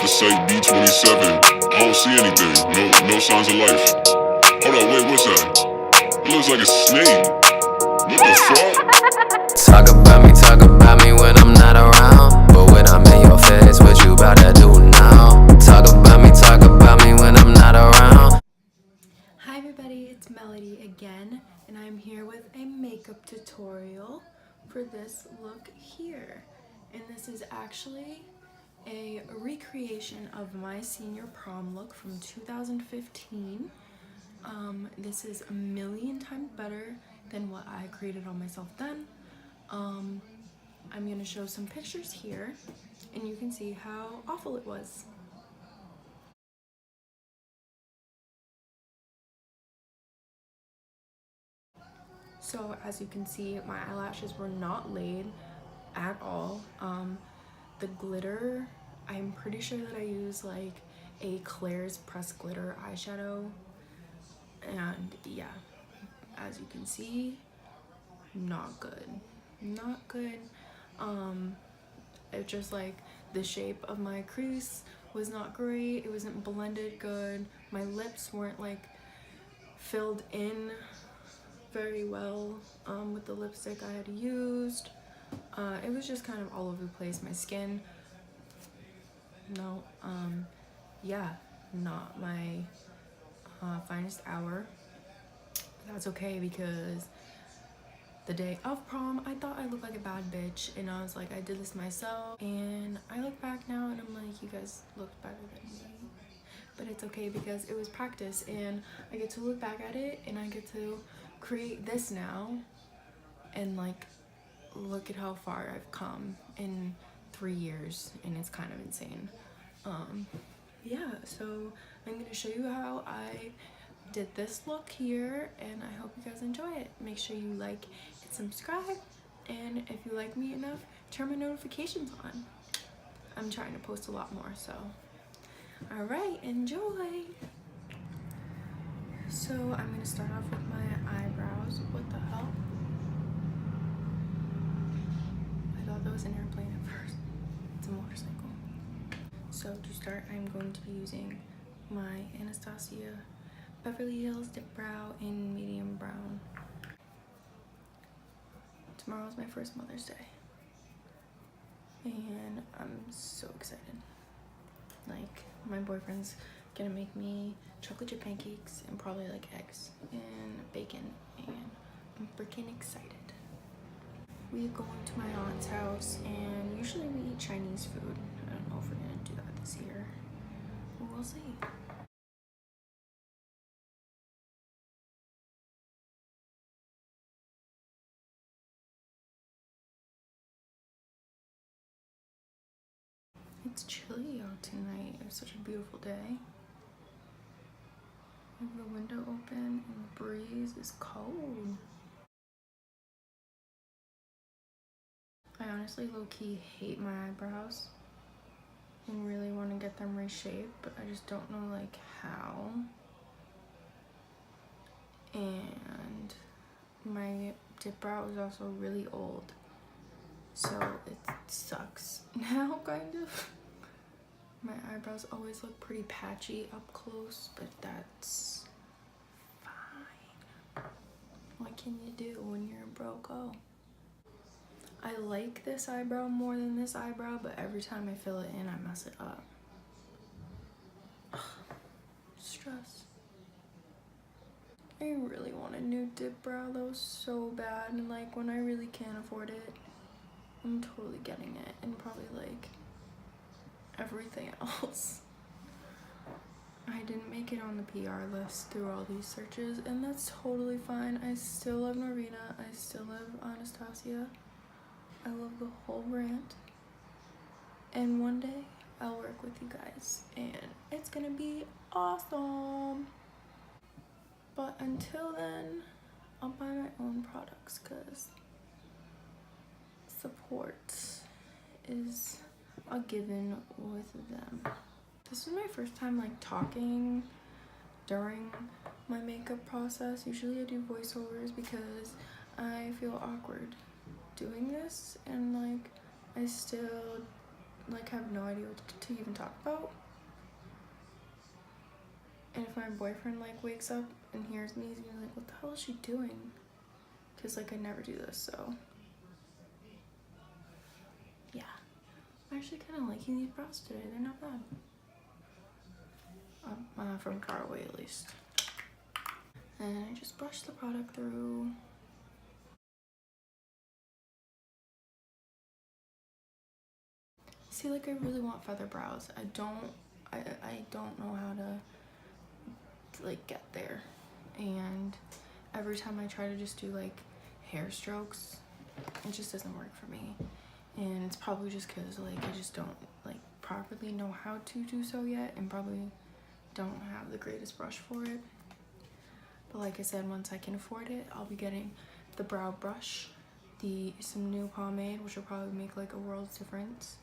the site B27. I don't see anything. No signs of life. Hold on, wait, what's that? It looks like a snake. What the fuck? Talk about me when I'm not around. But when I'm in your face, what you about to do now? Talk about me when I'm not around. Hi everybody, it's Melody again, and I'm here with a makeup tutorial for this look here. And this is actually a recreation of my senior prom look from 2015. This is a million times better than what I created on myself then. I'm gonna show some pictures here, and you can see how awful it was. So as you can see, my eyelashes were not laid at all. The glitter, I'm pretty sure that I used like a Claire's pressed glitter eyeshadow, and yeah, as you can see, not good. It just like the shape of my crease was not great. It wasn't blended good. My lips weren't like filled in very well with the lipstick I had used. It was just kind of all over the place. My skin, no, yeah, not my finest hour. That's okay, because the day of prom, I thought I looked like a bad bitch, and I was like, I did this myself, and I look back now and I'm like, you guys looked better than me. But it's okay, because it was practice, and I get to look back at it and I get to create this now, and like, look at how far I've come in 3 years, and it's kind of insane. Yeah, so I'm gonna show you how I did this look here, and I hope you guys enjoy it. Make sure you like and subscribe, and if you like me enough, turn my notifications on. I'm trying to post a lot more, so all right, enjoy. So I'm gonna start off with my eyebrows. What the hell? I thought that was an airplane at first. It's a motorcycle. So to start, I'm going to be using my Anastasia Beverly Hills Dip Brow in medium brown. Tomorrow's my first Mother's Day, and I'm so excited. Like, my boyfriend's gonna make me chocolate chip pancakes and probably like eggs and bacon, and I'm freaking excited. We go to my aunt's house, and usually we eat Chinese food. I don't know if we're gonna do that this year. We'll see. It's chilly out tonight. It was such a beautiful day. I have the window open and the breeze is cold. I honestly low-key hate my eyebrows and really want to get them reshaped, but I just don't know like how. And my dip brow is also really old, so it sucks now, kind of. My eyebrows always look pretty patchy up close, but that's fine. What can you do when you're broke? Oh. I like this eyebrow more than this eyebrow, but every time I fill it in, I mess it up. Stress. I really want a new dip brow though, so bad, and like when I really can't afford it, I'm totally getting it, and probably like everything else. I didn't make it on the PR list through all these searches, and that's totally fine. I still love Norina, I still love Anastasia. I love the whole brand, and one day I'll work with you guys and it's gonna be awesome. But until then, I'll buy my own products, because support is a given with them. This is my first time like talking during my makeup process. Usually I do voiceovers because I feel awkward doing this, and like I still like have no idea what to even talk about. And if my boyfriend like wakes up and hears me, he's gonna be like, what the hell is she doing? Because like I never do this, so yeah. I'm actually kind of liking these brows today. They're not bad. From far away at least. And I just brushed the product through. See, like I really want feather brows. I don't know how to like get there. And every time I try to just do like hair strokes, it just doesn't work for me. And it's probably just because like I just don't like properly know how to do so yet, and probably don't have the greatest brush for it. But like I said, once I can afford it, I'll be getting the brow brush, some new pomade, which will probably make like a world's difference.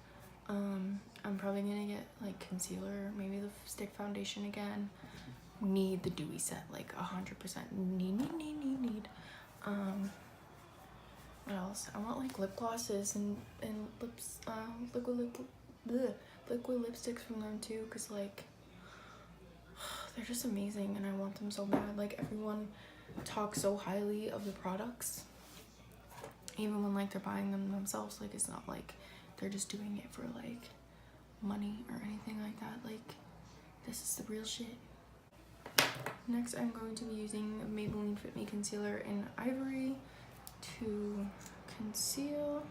I'm probably gonna get like concealer, maybe the stick foundation again. Need the dewy set, like 100%. Need. What else? I want like lip glosses and lips, liquid lipsticks from them too, cause like they're just amazing and I want them so bad. Like everyone talks so highly of the products, even when like they're buying them themselves. Like it's not like they're just doing it for like money or anything like that. Like this is the real shit. Next, I'm going to be using Maybelline Fit Me Concealer in Ivory to conceal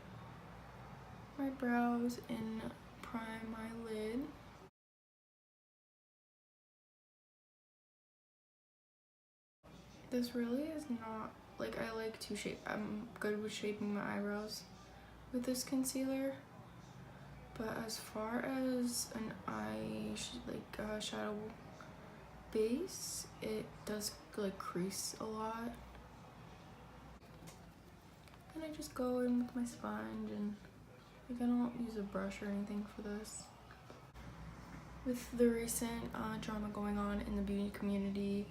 my brows and prime my lid. This really is not, like I like to shape, I'm good with shaping my eyebrows with this concealer. But as far as an shadow base, it does like crease a lot. And I just go in with my sponge, and like I don't use a brush or anything for this. With the recent drama going on in the beauty community,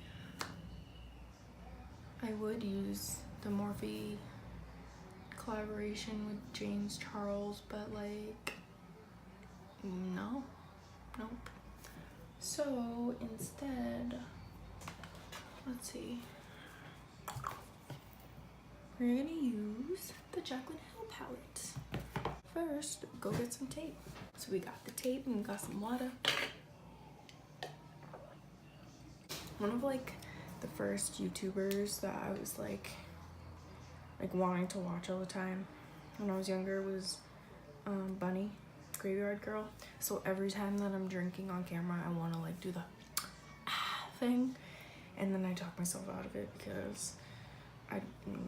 I would use the Morphe collaboration with James Charles, but like nope. So instead, let's see, we're gonna use the Jaclyn Hill palette. First, go get some tape. So we got the tape and we got some water. One of like the first YouTubers that I was like wanting to watch all the time when I was younger was Bunny, Graveyard Girl. So every time that I'm drinking on camera, I want to like do the thing, and then I talk myself out of it because I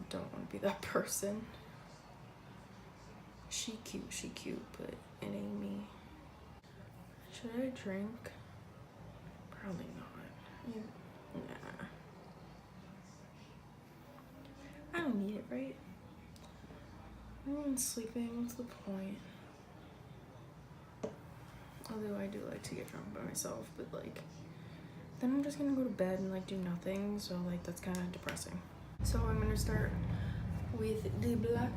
don't want to be that person. She cute, but it ain't me. Should I drink? Probably not. Nah. I don't need it, right? Everyone's sleeping, what's the point? Although I do like to get drunk by myself, but like, then I'm just gonna go to bed and like do nothing, so like that's kind of depressing. So I'm gonna start with the black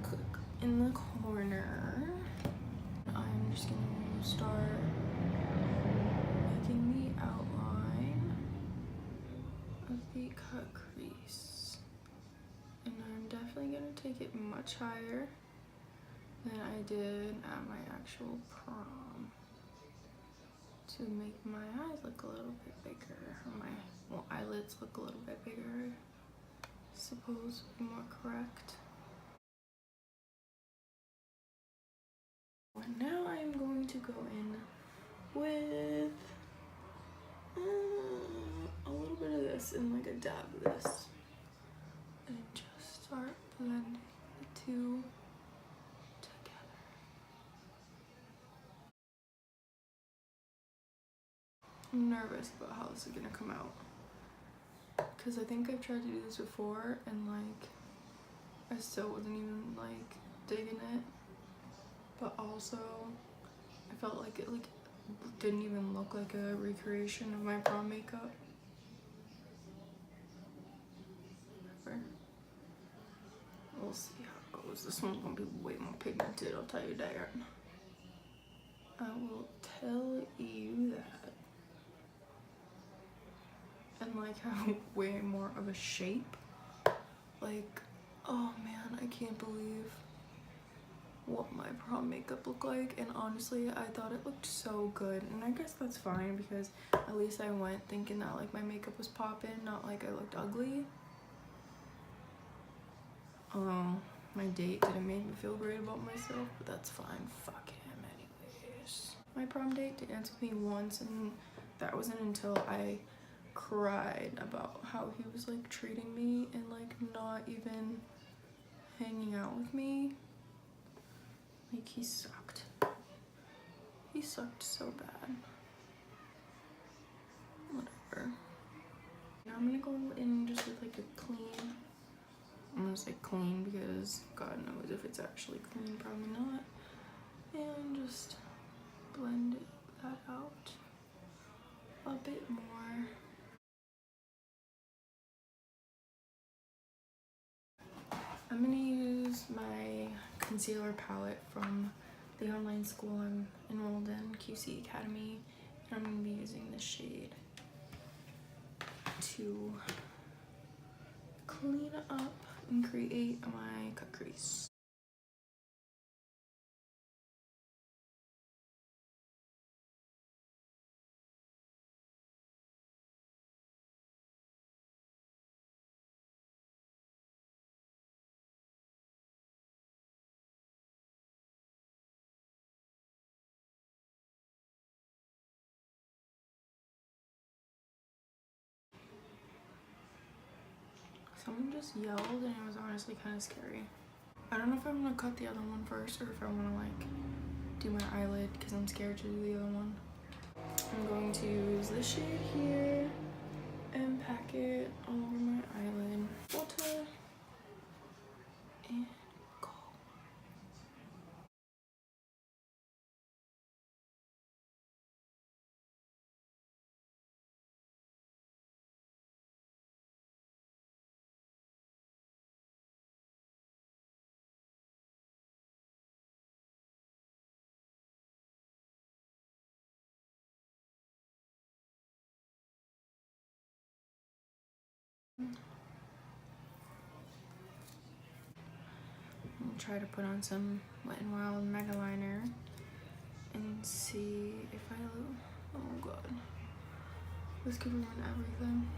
in the corner. I'm just gonna start making the outline of the cut crease. And I'm definitely gonna take it much higher than I did at my actual prom to make my eyes look a little bit bigger, or my eyelids look a little bit bigger, I suppose would be more correct. And now I'm going to go in with a little bit of this and like a dab of this, and just start blending the two together. I'm nervous about how this is gonna come out, because I think I've tried to do this before and like I still wasn't even like digging it, but also I felt like it like didn't even look like a recreation of my prom makeup. Whatever. We'll see how it goes. This one's gonna be way more pigmented, I'll tell you that. I will tell you that. And like how way more of a shape. Like, oh man, I can't believe what my prom makeup looked like. And honestly, I thought it looked so good, and I guess that's fine because at least I went thinking that like my makeup was popping, not like I looked ugly. My date didn't make me feel great about myself, but that's fine. Fuck him anyways. My prom date did dance with me once, and that wasn't until I cried about how he was like treating me and like not even hanging out with me. Like, he sucked. He sucked so bad. Whatever. Now I'm gonna go in just with like a clean, I'm gonna say clean because God knows if it's actually clean, probably not. And just blend that out a bit more. I'm gonna use my concealer palette from the online school I'm enrolled in, QC Academy, and I'm gonna be using this shade to clean up and create my cut crease. Someone just yelled and it was honestly kind of scary. I don't know if I'm gonna cut the other one first or if I want to like do my eyelid because I'm scared to do the other one. I'm going to use this shade here and pack it all over my eyelid. Water and go. I'll try to put on some Wet n Wild Mega Liner and see if I look. Oh god, this could ruin everything.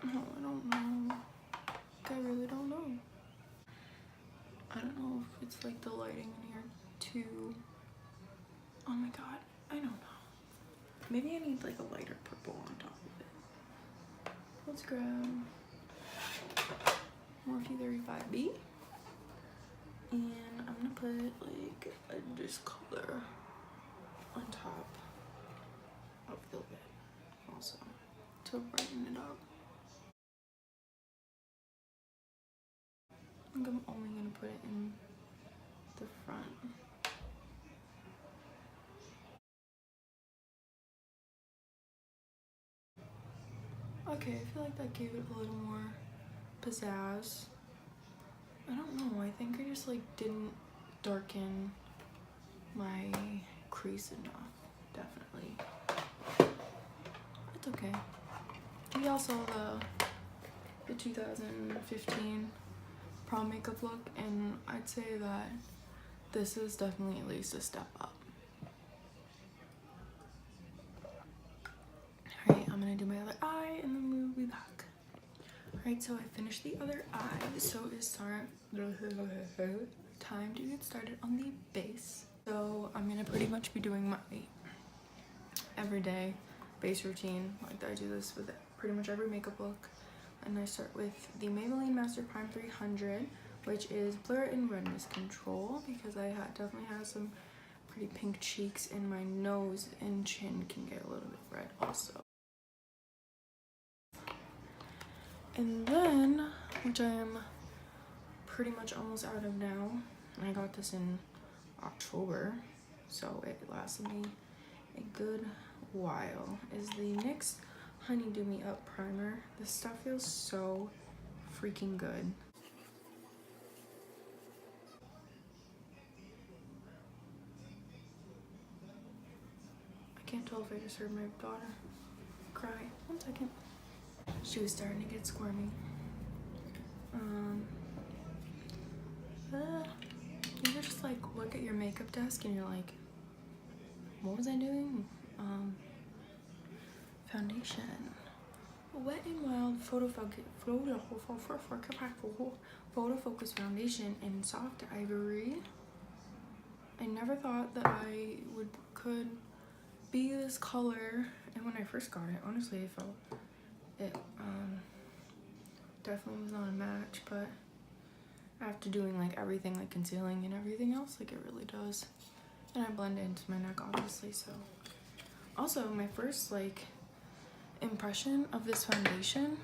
Oh, I don't know. I really don't know. I don't know if it's like the lighting in here too. Oh my god, I don't know. Maybe I need like a lighter purple on top of it. Let's grab Morphe 35B. And I'm gonna put like this color on top of the lid also to brighten it up. I think I'm only gonna put it in the front. Okay, I feel like that gave it a little more pizzazz. I don't know, I think I just like didn't darken my crease enough, definitely. It's okay. We all saw the 2015 prom makeup look, and I'd say that this is definitely at least a step up. Alright, I'm gonna do my other eye and then we'll be back. Alright, so I finished the other eye, so it's time to get started on the base. So I'm gonna pretty much be doing my everyday base routine. Like, I do this with pretty much every makeup look. And I start with the Maybelline Master Prime 300, which is blur and redness control, because I definitely have some pretty pink cheeks, and my nose and chin can get a little bit red also. And then, which I am pretty much almost out of now, I got this in October, so it lasted me a good while, is the NYX Honey Do Me Up Primer. This stuff feels so freaking good. I can't tell if I just heard my daughter cry. 1 second. She was starting to get squirmy. You just like look at your makeup desk and you're like, what was I doing? Foundation. Wet n Wild Photo Focus Foundation in Soft Ivory. I never thought that I could be this color, and when I first got it, honestly, I felt it definitely was not a match, but after doing like everything, like concealing and everything else, like it really does. And I blend it into my neck, obviously. So also my first like impression of this foundation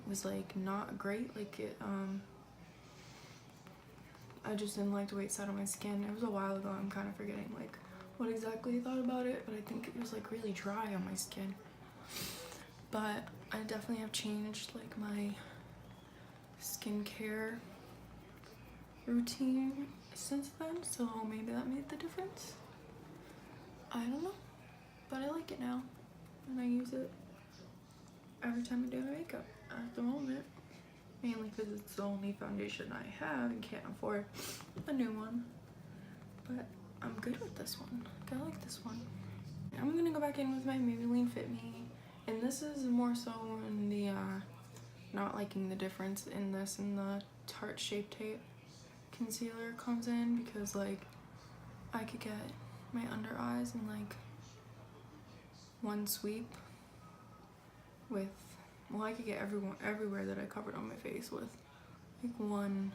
was like not great. Like it I just didn't like the way it sat on my skin. It was a while ago. I'm kind of forgetting like what exactly I thought about it, but I think it was like really dry on my skin. But I definitely have changed like my skincare routine since then, so maybe that made the difference. I don't know, but I like it now, and I use it every time I do my makeup at the moment, mainly because it's the only foundation I have and can't afford a new one. But I'm good with this one. I like this one. I'm gonna go back in with my Maybelline Fit Me, and this is more so in the not liking the difference in this and the Tarte Shape Tape concealer comes in, because like I could get my under eyes in like one sweep with, well, I could get everywhere that I covered on my face with like one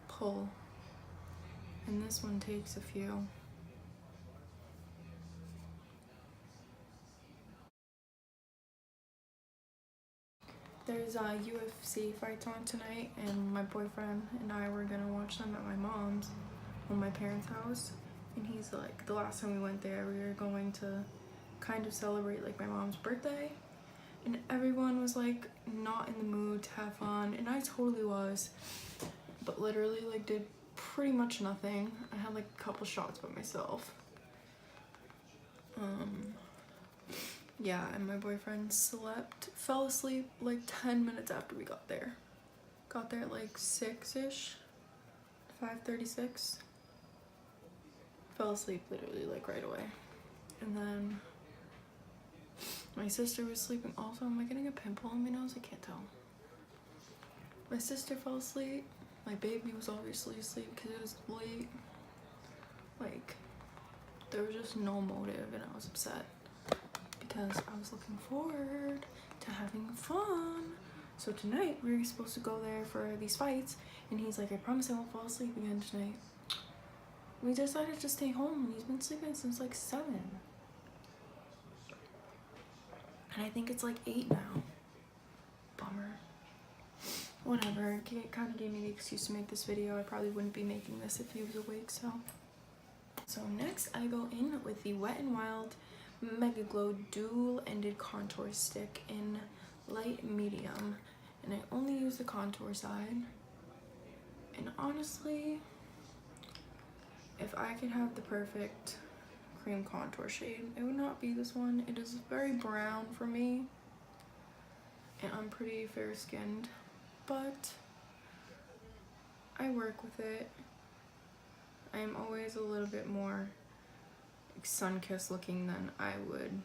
pull, and this one takes a few. There's UFC fights on tonight, and my boyfriend and I were gonna watch them at my mom's, on my parents' house. And he's like, the last time we went there, we were going to kind of celebrate like my mom's birthday, and everyone was like not in the mood to have fun, and I totally was, but literally like did pretty much nothing. I had like a couple shots by myself. Yeah, and my boyfriend fell asleep like 10 minutes after we got there. Got there at like 6-ish, 5:36. Fell asleep literally like right away. And then my sister was sleeping also. Am I getting a pimple on my nose? I can't tell. My sister fell asleep. My baby was obviously asleep because it was late. Like, there was just no motive, and I was upset because I was looking forward to having fun. So tonight we were supposed to go there for these fights, and he's like, I promise I won't fall asleep again tonight. We decided to stay home, and he's been sleeping since like 7. And I think it's like 8 now. Bummer. Whatever, it kind of gave me the excuse to make this video. I probably wouldn't be making this if he was awake, so. So next I go in with the Wet n Wild Mega Glow Dual Ended Contour Stick in light medium, and I only use the contour side. And honestly, if I could have the perfect cream contour shade, it would not be this one. It is very brown for me, and I'm pretty fair skinned, but I work with it. I am always a little bit more sun-kissed looking than I would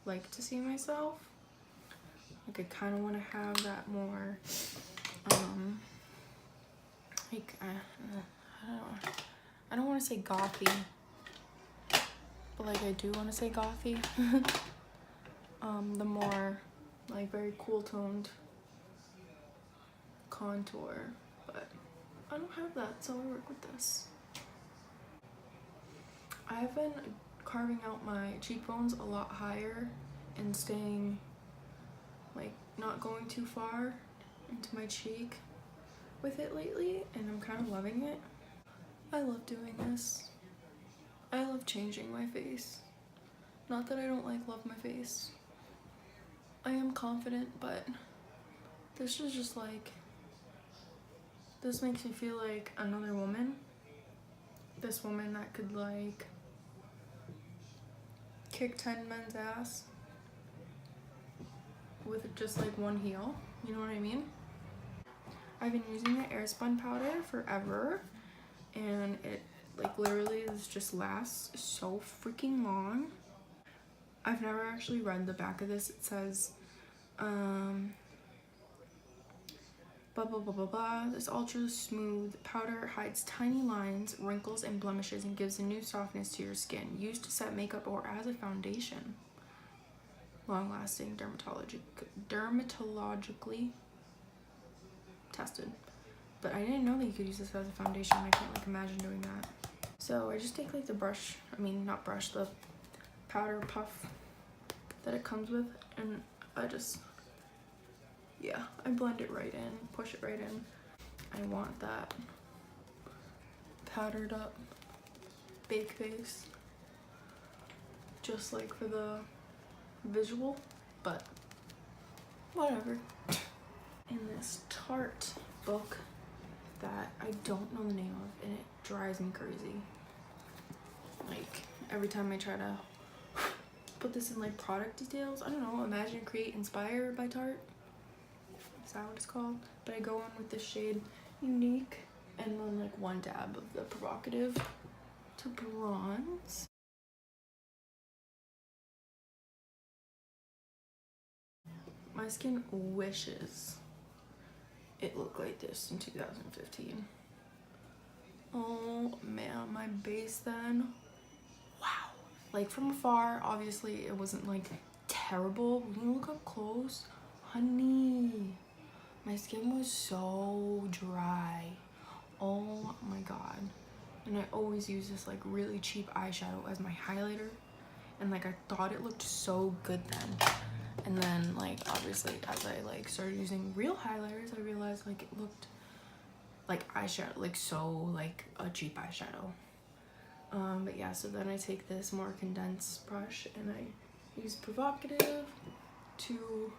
like to see myself. Like, I kind of want to have that more like I don't want to say gothy, but like I do want to say gothy. The more like very cool toned contour, but I don't have that, so I work with this. I've been carving out my cheekbones a lot higher and staying, like, not going too far into my cheek with it lately, and I'm kind of loving it. I love doing this. I love changing my face. Not that I don't love my face. I am confident, but this is just like, this makes me feel like another woman. This woman that could like kick 10 men's ass with just like one heel. You know what I mean? I've been using the Airspun powder forever, and it like literally just lasts so freaking long. I've never actually read the back of this. It says blah blah blah blah blah. This ultra smooth powder hides tiny lines, wrinkles, and blemishes and gives a new softness to your skin. Used to set makeup or as a foundation. Long lasting, dermatologically tested. But I didn't know that you could use this as a foundation. I can't like imagine doing that. So I just take like the brush, not brush, the powder puff that it comes with, and I just, yeah, I blend it right in, push it right in. I want that powdered up baked face, just like for the visual, but whatever. In this Tarte book that I don't know the name of, and it drives me crazy. Like every time I try to put this in like product details, I don't know, Imagine, Create, Inspire by Tarte. Is that what it's called? But I go in with the shade Unique and then like one dab of the Provocative to bronze. My skin wishes it looked like this in 2015. Oh man, my base then, wow. Like from afar, obviously it wasn't like terrible. When you look up close, honey, my skin was so dry. Oh my god. And I always use this like really cheap eyeshadow as my highlighter, and like I thought it looked so good then. And then like obviously as I like started using real highlighters, I realized like it looked like eyeshadow, like so like a cheap eyeshadow. But yeah, so then I take this more condensed brush and I use Provocative to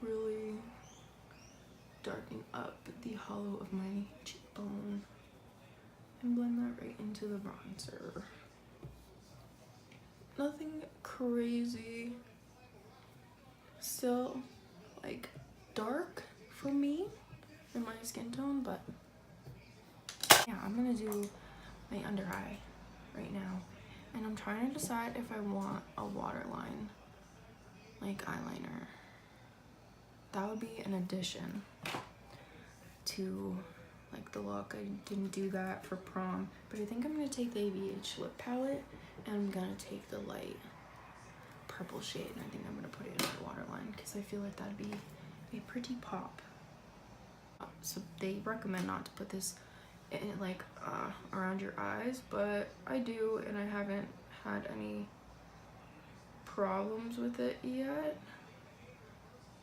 really darken up the hollow of my cheekbone and blend that right into the bronzer. Nothing crazy. Still like dark for me in my skin tone, but yeah, I'm gonna do my under eye right now, and I'm trying to decide if I want a waterline like eyeliner. That would be an addition to like the look. I didn't do that for prom, but I think I'm gonna take the ABH lip palette and I'm gonna take the light purple shade, and I think I'm gonna put it in my waterline because I feel like that'd be a pretty pop. So they recommend not to put this in like around your eyes, but I do, and I haven't had any problems with it yet.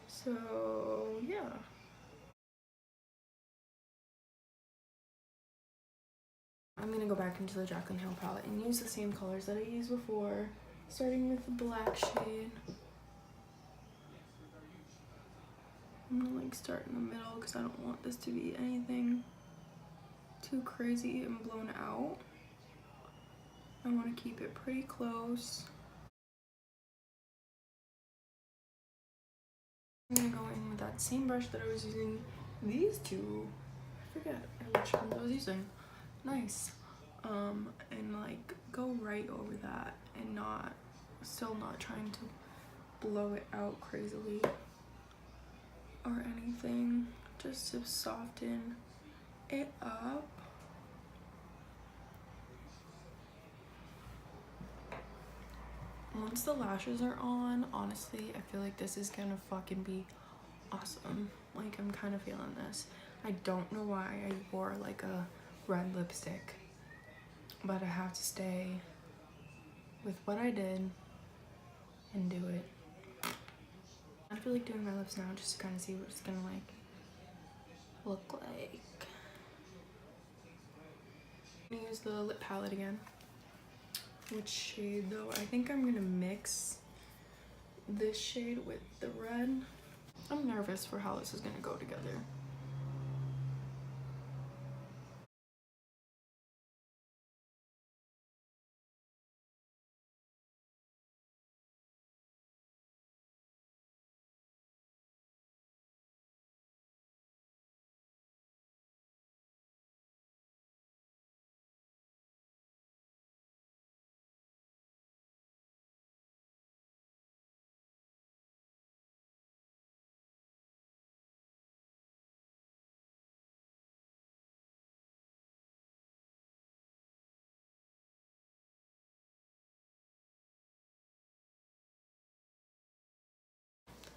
So yeah. I'm gonna go back into the Jaclyn Hill palette and use the same colors that I used before, starting with the black shade. I'm gonna like start in the middle because I don't want this to be anything too crazy and blown out. I want to keep it pretty close. I'm gonna go in with that same brush that I was using these two. I forget which ones I was using. Nice. And like go right over that and still not trying to blow it out crazily or anything, just to soften it up. Once the lashes are on, honestly, I feel like this is gonna fucking be awesome. Like, I'm kind of feeling this. I don't know why I wore like a red lipstick, but I have to stay with what I did and do it. I feel like doing my lips now just to kind of see what it's gonna like look like. I'm gonna use the lip palette again. Which shade though? I think I'm gonna mix this shade with the red. I'm nervous for how this is gonna go together.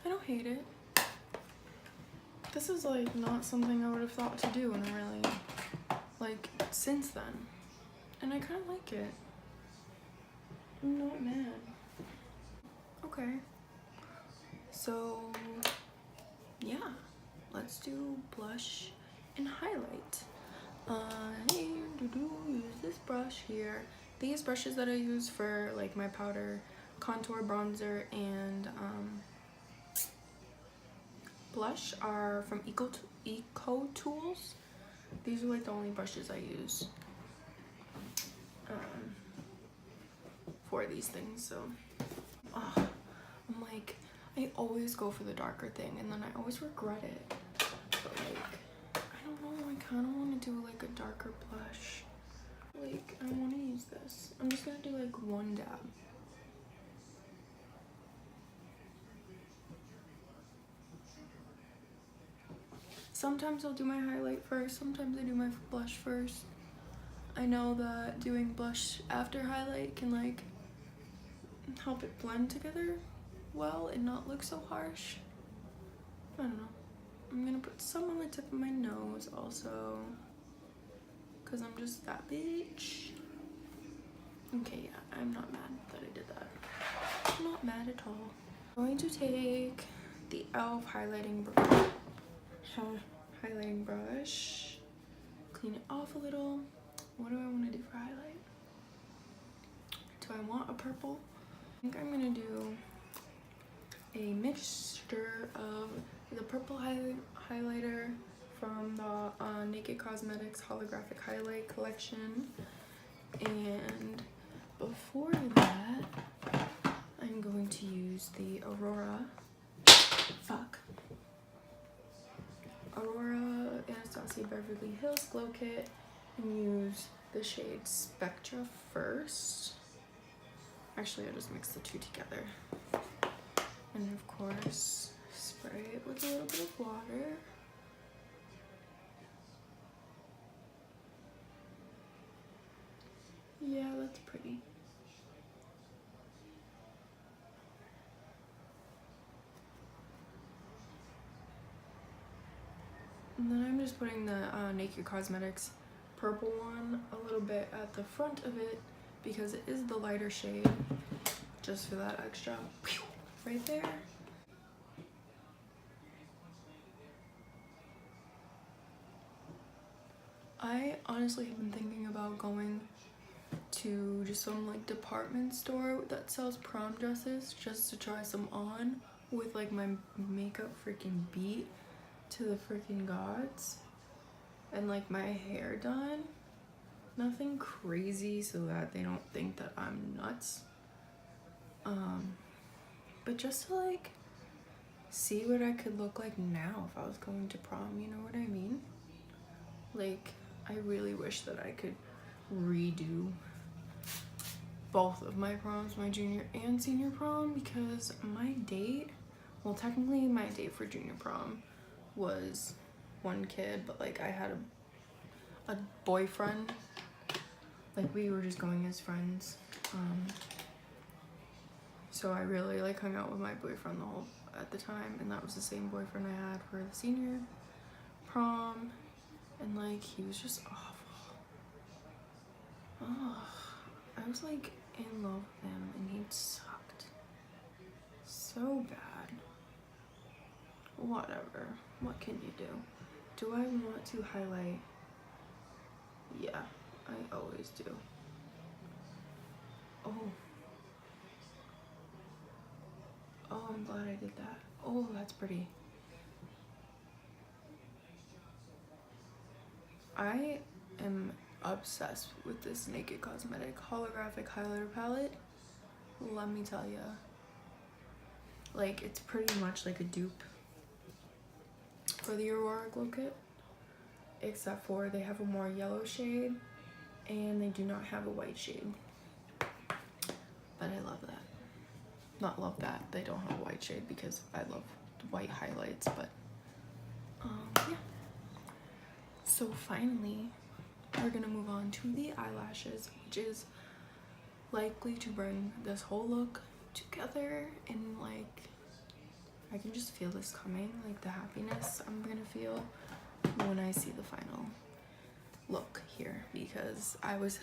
I don't hate it. This is like not something I would have thought to do in a really like since then. And I kind of like it. I'm not mad. Okay. So yeah, let's do blush and highlight. Use this brush here. These brushes that I use for like my powder, contour, bronzer, and blush are from Eco Tools. These are like the only brushes I use for these things. So I'm like, I always go for the darker thing and then I always regret it. But like, I don't know, I kind of want to do like a darker blush. Like, I want to use this. I'm just gonna do like one dab. Sometimes I'll do my highlight first, sometimes I do my blush first. I know that doing blush after highlight can like help it blend together well and not look so harsh. I don't know. I'm gonna put some on the tip of my nose also, because I'm just that bitch. Okay, yeah, I'm not mad that I did that. I'm not mad at all. I'm going to take the e.l.f. highlighting brush, clean it off a little. What do I want to do for highlight? Do I want a purple? I think I'm gonna do a mixture of the purple highlighter from the Naked Cosmetics Holographic Highlight Collection, and before that I'm going to use the Aurora Anastasia Beverly Hills Glow Kit and use the shade Spectra first. Actually, I just mix the two together. And of course, spray it with a little bit of water. Yeah, that's pretty. And then I'm just putting the Naked Cosmetics purple one a little bit at the front of it because it is the lighter shade, just for that extra right there. I honestly have been thinking about going to just some like department store that sells prom dresses just to try some on with like my makeup freaking beat to the freaking gods and like my hair done. Nothing crazy so that they don't think that I'm nuts. But just to like see what I could look like now if I was going to prom, you know what I mean? Like, I really wish that I could redo both of my proms, my junior and senior prom, because my date, well technically my date for junior prom was one kid, but like I had a boyfriend, like we were just going as friends. So I really like hung out with my boyfriend at the time, and that was the same boyfriend I had for the senior prom, and like he was just awful. Oh, I was like in love with him and he sucked so bad. Whatever. What can you do? Do I want to highlight? Yeah, I always do. Oh. Oh, I'm glad I did that. Oh, that's pretty. I am obsessed with this Naked Cosmetic holographic highlighter palette. Let me tell ya. Like, it's pretty much like a dupe for the Aurora Glow Kit, except for they have a more yellow shade and they do not have a white shade. But I love that. Not love that they don't have a white shade because I love white highlights, but yeah. So finally, we're gonna move on to the eyelashes, which is likely to bring this whole look together, and like I can just feel this coming, like the happiness I'm gonna feel when I see the final look here, because I was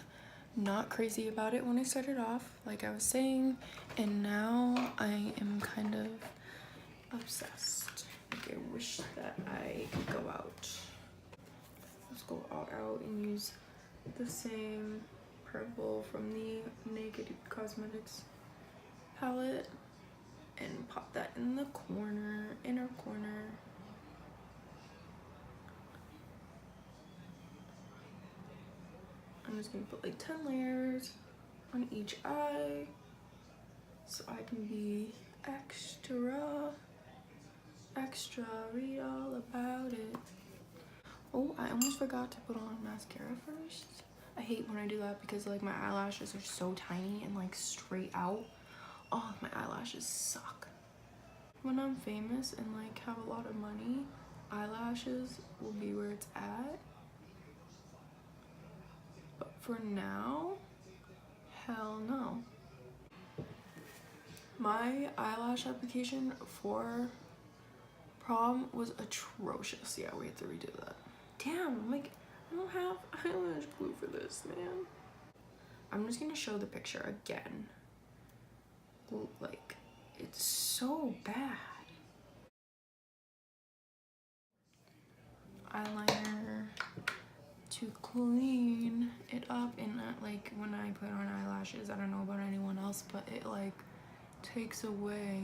not crazy about it when I started off, like I was saying, and now I am kind of obsessed. Like I wish that I could go out. Let's go all out and use the same purple from the Naked Cosmetics palette and pop that in the corner, inner corner. I'm just gonna put like 10 layers on each eye so I can be extra, read all about it. Oh, I almost forgot to put on mascara first. I hate when I do that because like my eyelashes are so tiny and like straight out. Oh, my eyelashes suck. When I'm famous and like have a lot of money, eyelashes will be where it's at. But for now, hell no. My eyelash application for prom was atrocious. Yeah, we have to redo that. Damn, like I don't have eyelash glue for this, man. I'm just gonna show the picture again. Like, it's so bad. Eyeliner to clean it up, and like when I put on eyelashes, I don't know about anyone else, but it like takes away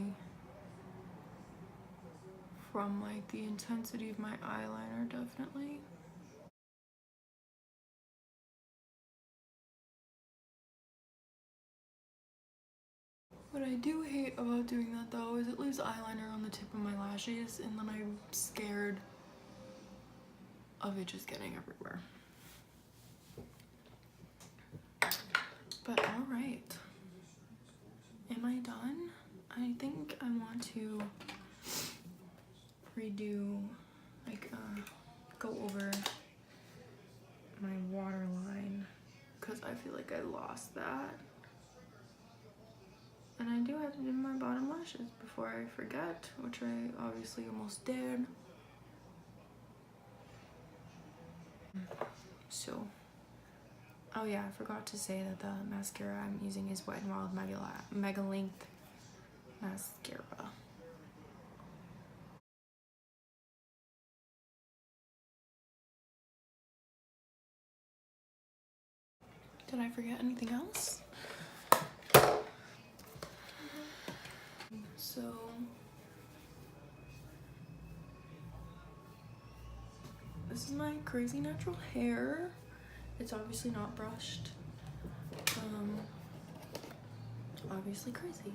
from like the intensity of my eyeliner, definitely. What I do hate about doing that though is it leaves eyeliner on the tip of my lashes, and then I'm scared of it just getting everywhere. But all right, am I done? I think I want to redo, like go over my waterline because I feel like I lost that. And I do have to do my bottom lashes before I forget, which I obviously almost did. So, oh yeah, I forgot to say that the mascara I'm using is Wet n Wild Mega Length Mascara. Did I forget anything else? So, this is my crazy natural hair. It's obviously not brushed. Obviously crazy.